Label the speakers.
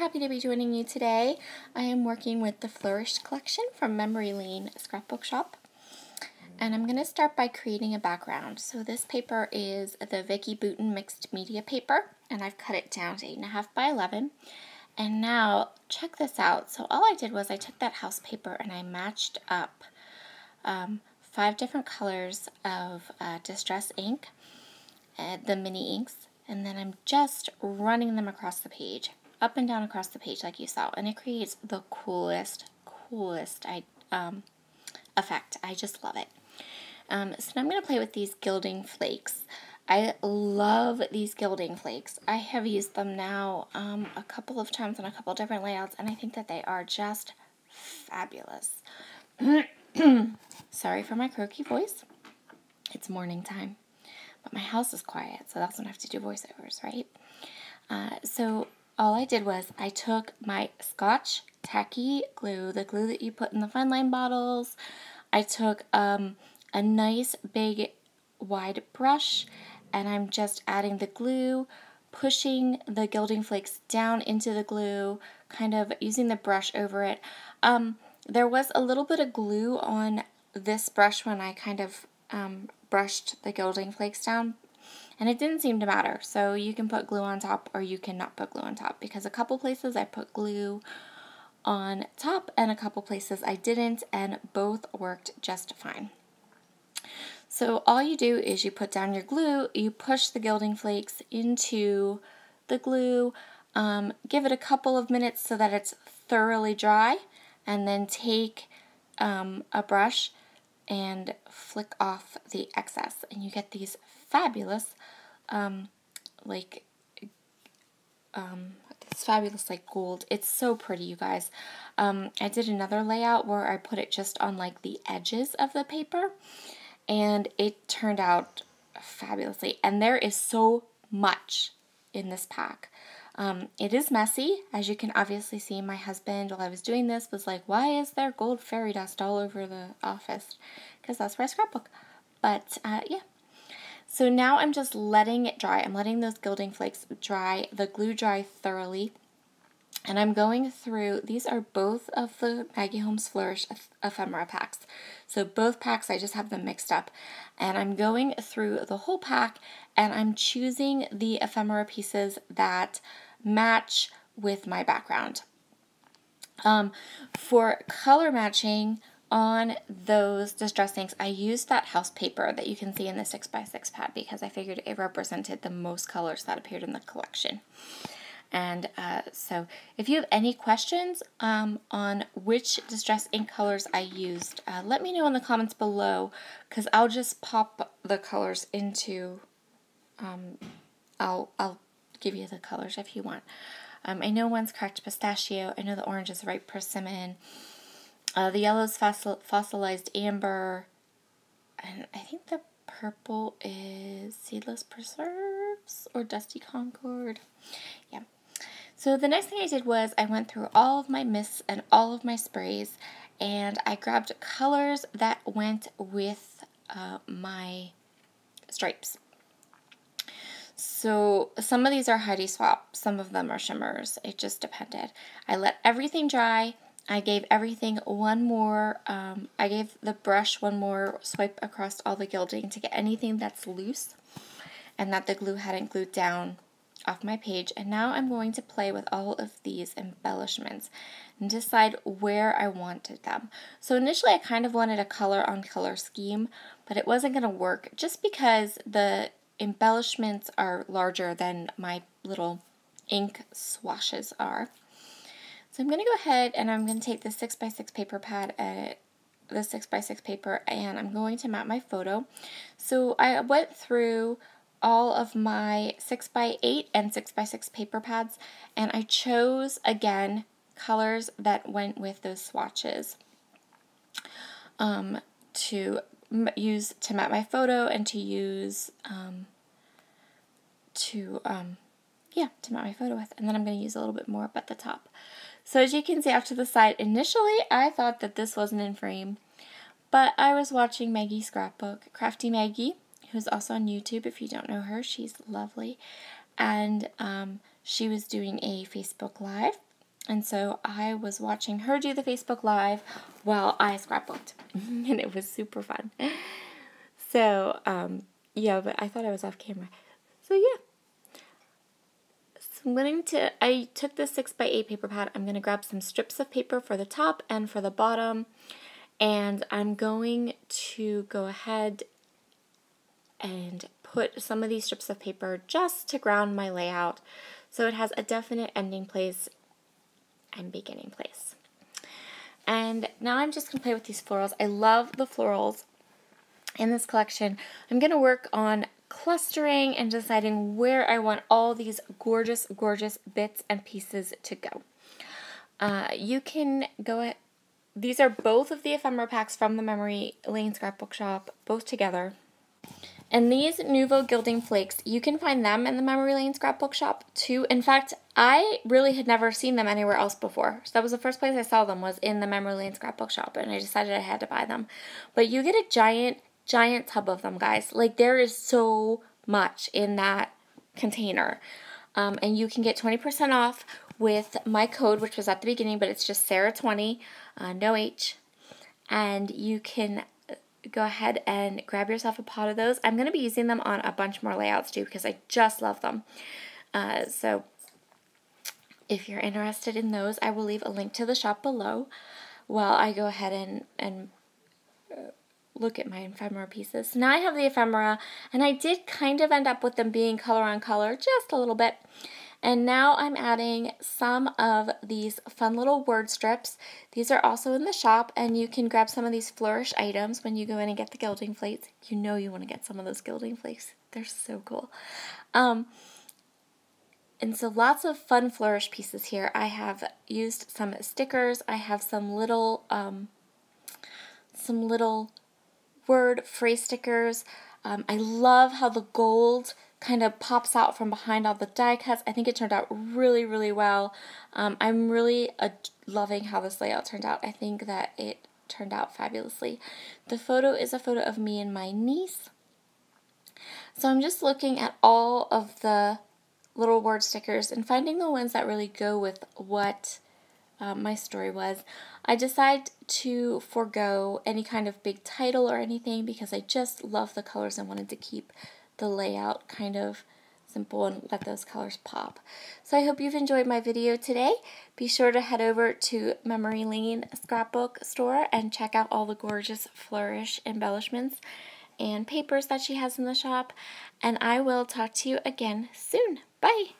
Speaker 1: happy to be joining you today. I am working with the Flourish collection from Memory Lane Scrapbook Shop. And I'm going to start by creating a background. So this paper is the Vicki Boutin mixed media paper, and I've cut it down to 8.5 by 11. And now, check this out. So all I did was I took that house paper and I matched up 5 different colors of distress ink, the mini inks, and then I'm just running them across the page, up and down across the page like you saw, and it creates the coolest effect. I just love it. So now I'm going to play with these gilding flakes. I love these gilding flakes. I have used them now a couple of times on a couple different layouts, and I think that they are just fabulous. Sorry for my croaky voice. It's morning time, but my house is quiet, so that's when I have to do voiceovers, right? So all I did was I took my Scotch tacky glue, the glue that you put in the fine line bottles. I took a nice big wide brush, and I'm just adding the glue, pushing the gilding flakes down into the glue, kind of using the brush over it. There was a little bit of glue on this brush when I kind of brushed the gilding flakes down, and it didn't seem to matter. So you can put glue on top or you cannot put glue on top, because a couple places I put glue on top and a couple places I didn't, and both worked just fine. So all you do is you put down your glue, you push the gilding flakes into the glue, give it a couple of minutes so that it's thoroughly dry, and then take a brush and flick off the excess, and you get these fabulous like gold. It's so pretty, you guys. I did another layout where I put it just on like the edges of the paper, and it turned out fabulously. And there is so much in this pack. It is messy, as you can obviously see. My husband, while I was doing this, was like, why is there gold fairy dust all over the office? Because that's where I scrapbook. But yeah. So now I'm just letting it dry. I'm letting those gilding flakes dry, the glue dry thoroughly. And I'm going through, these are both of the Maggie Holmes Flourish ephemera packs. So both packs, I just have them mixed up. And I'm going through the whole pack, and I'm choosing the ephemera pieces that match with my background. For color matching on those distress inks, I used that house paper that you can see in the 6x6 pad, because I figured it represented the most colors that appeared in the collection. And so if you have any questions on which distress ink colors I used, let me know in the comments below, because I'll just pop the colors into, I'll give you the colors if you want. I know one's cracked pistachio. I know the orange is ripe persimmon. The yellow is fossilized amber. And I think the purple is seedless preserves or dusty concord. Yeah. So the next thing I did was I went through all of my mists and all of my sprays, and I grabbed colors that went with my stripes. So some of these are Heidi Swap, some of them are shimmers. It just depended. I let everything dry. I gave everything one more, I gave the brush one more swipe across all the gilding to get anything that's loose and that the glue hadn't glued down off my page. And now I'm going to play with all of these embellishments and decide where I wanted them. So initially I kind of wanted a color on color scheme, but it wasn't going to work just because the embellishments are larger than my little ink swashes are. So I'm going to go ahead and I'm going to take the 6x6 paper pad, the 6x6 paper, and I'm going to map my photo. So I went through all of my 6x8 and 6x6 paper pads, and I chose, again, colors that went with those swatches to use to map my photo and to use to map my photo with. And then I'm going to use a little bit more up at the top. So as you can see off to the side, initially I thought that this wasn't in frame, but I was watching Maggie's scrapbook, Crafty Maggie, who's also on YouTube. If you don't know her, she's lovely. And she was doing a Facebook Live, And so I was watching her do the Facebook Live while I scrapbooked. And it was super fun. So, yeah, but I thought I was off camera. So, yeah. So I took this 6x8 paper pad. I'm going to grab some strips of paper for the top and for the bottom. And I'm going to go ahead and put some of these strips of paper just to ground my layout so it has a definite ending place and beginning place. And now I'm just going to play with these florals. I love the florals in this collection. I'm going to work on clustering and deciding where I want all these gorgeous, gorgeous bits and pieces to go. You can go ahead. These are both of the ephemera packs from the Memory Lane Scrapbook Shop, both together. And these Nouveau Gilding Flakes, you can find them in the Memory Lane Scrapbook Shop too. In fact, I really had never seen them anywhere else before. So that was the first place I saw them, was in the Memory Lane Scrapbook Shop, and I decided I had to buy them. But you get a giant, giant tub of them, guys. Like, there is so much in that container. And you can get 20% off with my code, which was at the beginning, but it's just Sara20, no H. And you can go ahead and grab yourself a pot of those. I'm going to be using them on a bunch more layouts too because I just love them. So if you're interested in those, I will leave a link to the shop below while I go ahead and look at my ephemera pieces. Now I have the ephemera, and I did kind of end up with them being color on color just a little bit. And now I'm adding some of these fun little word strips. These are also in the shop, and you can grab some of these Flourish items when you go in and get the gilding flakes. You know you want to get some of those gilding flakes. They're so cool. And so lots of fun Flourish pieces here. I have used some stickers. I have some little word phrase stickers. I love how the gold kind of pops out from behind all the die cuts. I think it turned out really, really well. I'm really loving how this layout turned out. I think that it turned out fabulously. The photo is a photo of me and my niece. So I'm just looking at all of the little word stickers and finding the ones that really go with what my story was. I decided to forego any kind of big title or anything because I just love the colors and wanted to keep the layout kind of simple and let those colors pop. So I hope you've enjoyed my video today. Be sure to head over to Memory Lane Scrapbook Store and check out all the gorgeous Flourish embellishments and papers that she has in the shop. And I will talk to you again soon. Bye!